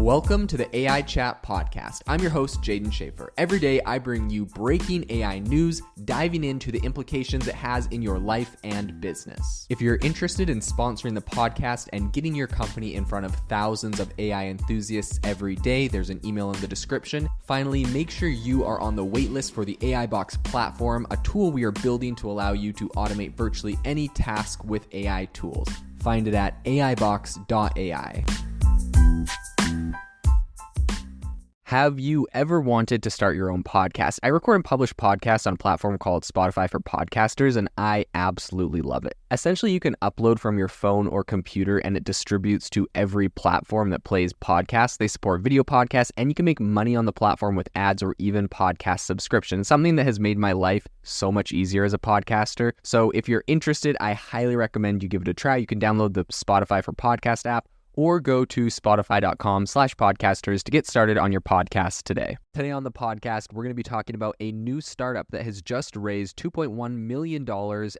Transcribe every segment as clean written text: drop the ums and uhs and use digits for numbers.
Welcome to the AI Chat Podcast. I'm your host, Jaden Schaefer. Every day, I bring you breaking AI news, diving into the implications it has in your life and business. If you're interested in sponsoring the podcast and getting your company in front of thousands of AI enthusiasts every day, there's an email in the description. Finally, make sure you are on the waitlist for the AI Box platform, a tool we are building to allow you to automate virtually any task with AI tools. Find it at aibox.ai. Have you ever wanted to start your own podcast? I record and publish podcasts on a platform called Spotify for Podcasters, and I absolutely love it. Essentially, you can upload from your phone or computer, and it distributes to every platform that plays podcasts. They support video podcasts, and you can make money on the platform with ads or even podcast subscriptions, something that has made my life so much easier as a podcaster. So if you're interested, I highly recommend you give it a try. You can download the Spotify for Podcast app, or go to spotify.com/podcasters to get started on your podcast today. Today on the podcast, we're going to be talking about a new startup that has just raised $2.1 million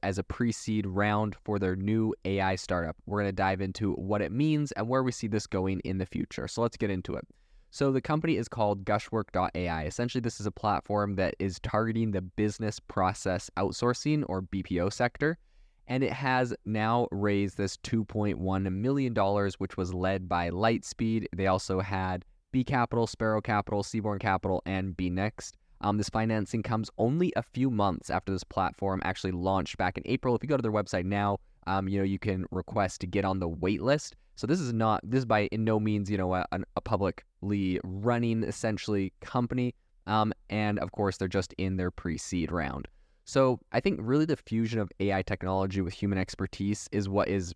as a pre-seed round for their new AI startup. We're going to dive into what it means and where we see this going in the future. So let's get into it. So the company is called Gushwork.ai. Essentially, this is a platform that is targeting the business process outsourcing or BPO sector. And it has now raised this $2.1 million, which was led by Lightspeed. They also had B Capital, Sparrow Capital, Seaborn Capital, and B Next. This financing comes only a few months after this platform actually launched back in April. If you go to their website now, you can request to get on the wait list. So this is by in no means, a publicly running essentially company. And of course, they're just in their pre-seed round. So I think really the fusion of AI technology with human expertise is what is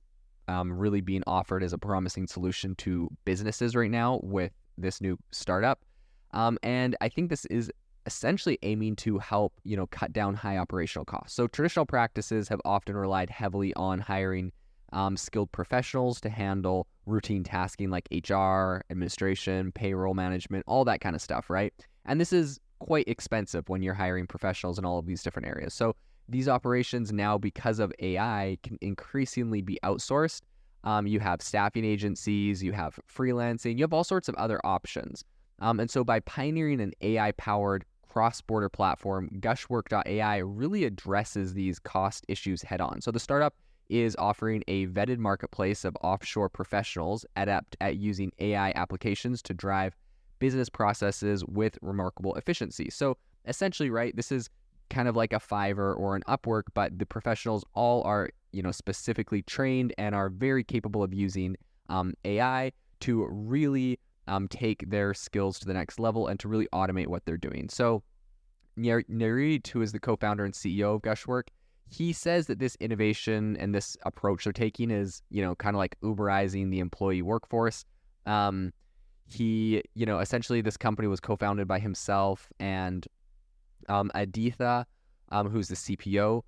really being offered as a promising solution to businesses right now with this new startup. And I think this is essentially aiming to help, cut down high operational costs. So traditional practices have often relied heavily on hiring skilled professionals to handle routine tasking like HR, administration, payroll management, all that kind of stuff, right? And this is quite expensive when you're hiring professionals in all of these different areas. So these operations now, because of AI, can increasingly be outsourced. You have staffing agencies, you have freelancing, you have all sorts of other options. And so by pioneering an AI-powered cross-border platform, Gushwork.ai really addresses these cost issues head-on. So the startup is offering a vetted marketplace of offshore professionals adept at using AI applications to drive business processes with remarkable efficiency. So essentially, right, this is kind of like a Fiverr or an Upwork, but the professionals all are, specifically trained and are very capable of using AI to really take their skills to the next level and to really automate what they're doing. So Nareed, who is the co-founder and CEO of Gushwork, he says that this innovation and this approach they're taking is, kind of like Uberizing the employee workforce. Essentially this company was co-founded by himself and Aditya, who's the CPO.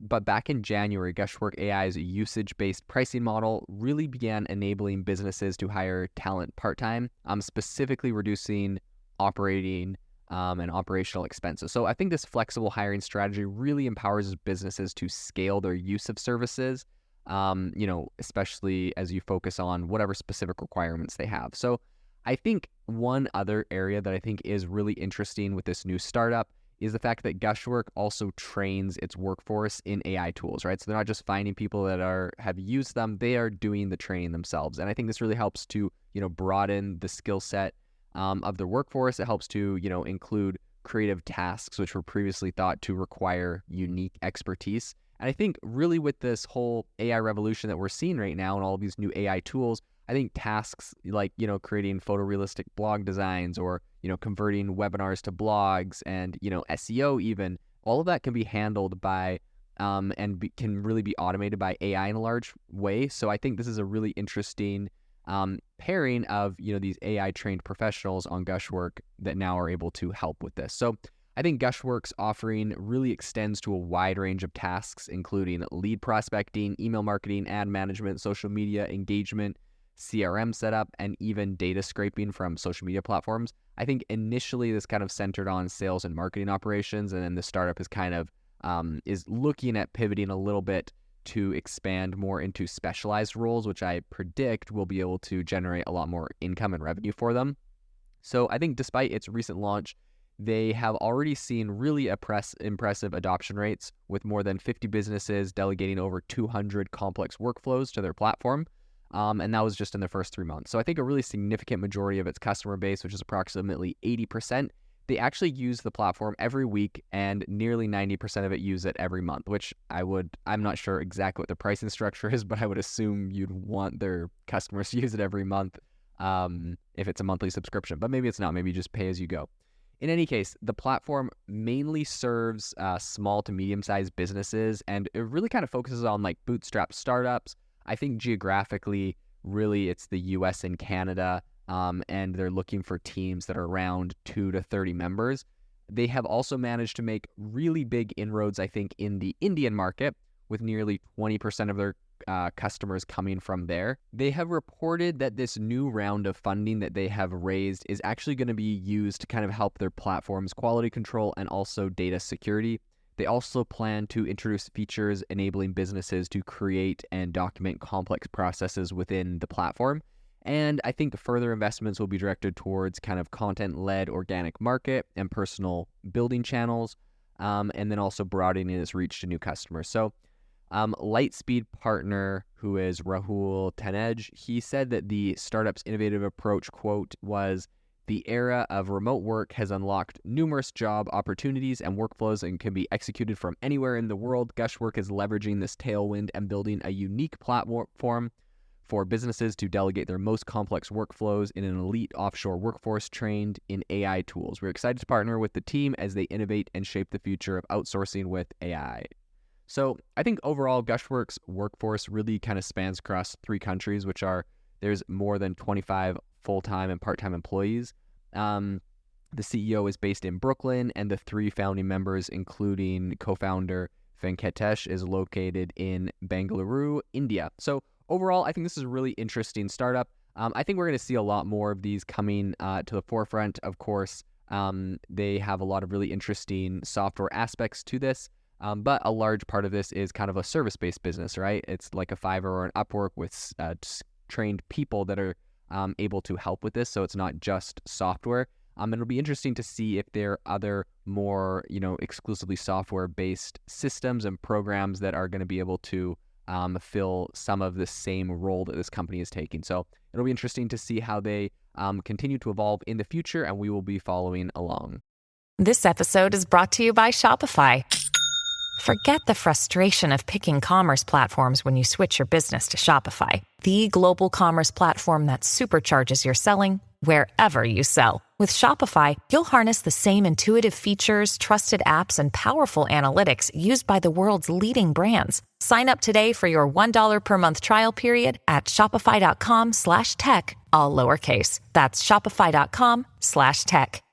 But back in January, Gushwork.ai's usage-based pricing model really began enabling businesses to hire talent part-time, specifically reducing operating and operational expenses. So I think this flexible hiring strategy really empowers businesses to scale their use of services, especially as you focus on whatever specific requirements they have. So I think one other area that I think is really interesting with this new startup is the fact that Gushwork also trains its workforce in AI tools, right? So they're not just finding people that have used them, they are doing the training themselves. And I think this really helps to, broaden the skill set of their workforce. It helps to, include creative tasks, which were previously thought to require unique expertise. And I think really with this whole AI revolution that we're seeing right now and all of these new AI tools, I think tasks like, creating photorealistic blog designs or, converting webinars to blogs and, SEO even, all of that can be handled by can really be automated by AI in a large way. So I think this is a really interesting pairing of, these AI trained professionals on Gushwork that now are able to help with this. So I think Gushwork's offering really extends to a wide range of tasks, including lead prospecting, email marketing, ad management, social media engagement, CRM setup, and even data scraping from social media platforms. I think initially this kind of centered on sales and marketing operations, and then the startup is kind of is looking at pivoting a little bit to expand more into specialized roles, which I predict will be able to generate a lot more income and revenue for them. So I think despite its recent launch, they have already seen really impressive adoption rates, with more than 50 businesses delegating over 200 complex workflows to their platform. And that was just in the first 3 months. So I think a really significant majority of its customer base, which is approximately 80%, they actually use the platform every week, and nearly 90% of it use it every month, which I'm not sure exactly what the pricing structure is, but I would assume you'd want their customers to use it every month if it's a monthly subscription. But maybe it's not. Maybe you just pay as you go. In any case, the platform mainly serves small to medium-sized businesses, and it really kind of focuses on like bootstrap startups. I think geographically, really, it's the US and Canada, and they're looking for teams that are around 2 to 30 members. They have also managed to make really big inroads, I think, in the Indian market, with nearly 20% of their customers coming from there. They have reported that this new round of funding that they have raised is actually going to be used to kind of help their platform's quality control and also data security. They also plan to introduce features enabling businesses to create and document complex processes within the platform. And I think further investments will be directed towards kind of content-led organic market and personal building channels, and then also broadening its reach to new customers. So Lightspeed partner, who is Rahul Tanej, he said that the startup's innovative approach, quote, was, "The era of remote work has unlocked numerous job opportunities and workflows and can be executed from anywhere in the world. Gushwork is leveraging this tailwind and building a unique platform for businesses to delegate their most complex workflows in an elite offshore workforce trained in AI tools. We're excited to partner with the team as they innovate and shape the future of outsourcing with AI." So I think overall, Gushwork's workforce really kind of spans across 3 countries, which are, there's more than 25 full-time and part-time employees. The CEO is based in Brooklyn, and the 3 founding members, including co-founder Venkatesh, is located in Bengaluru, India. So overall, I think this is a really interesting startup. I think we're going to see a lot more of these coming to the forefront. Of course, they have a lot of really interesting software aspects to this, but a large part of this is kind of a service-based business, right? It's like a Fiverr or an Upwork with trained people that are able to help with this, so it's not just software. It'll be interesting to see if there are other more, exclusively software-based systems and programs that are going to be able to fill some of the same role that this company is taking. So it'll be interesting to see how they continue to evolve in the future, and we will be following along. This episode is brought to you by Shopify. Forget the frustration of picking commerce platforms when you switch your business to Shopify, the global commerce platform that supercharges your selling wherever you sell. With Shopify, you'll harness the same intuitive features, trusted apps, and powerful analytics used by the world's leading brands. Sign up today for your $1 per month trial period at shopify.com/tech, all lowercase. That's shopify.com/tech.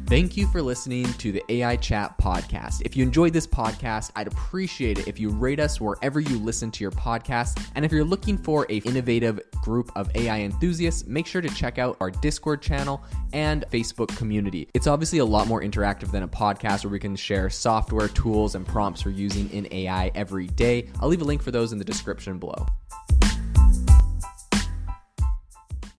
Thank you for listening to the AI Chat podcast. If you enjoyed this podcast, I'd appreciate it if you rate us wherever you listen to your podcast. And if you're looking for an innovative group of AI enthusiasts, make sure to check out our Discord channel and Facebook community. It's obviously a lot more interactive than a podcast where we can share software, tools, and prompts we're using in AI every day. I'll leave a link for those in the description below.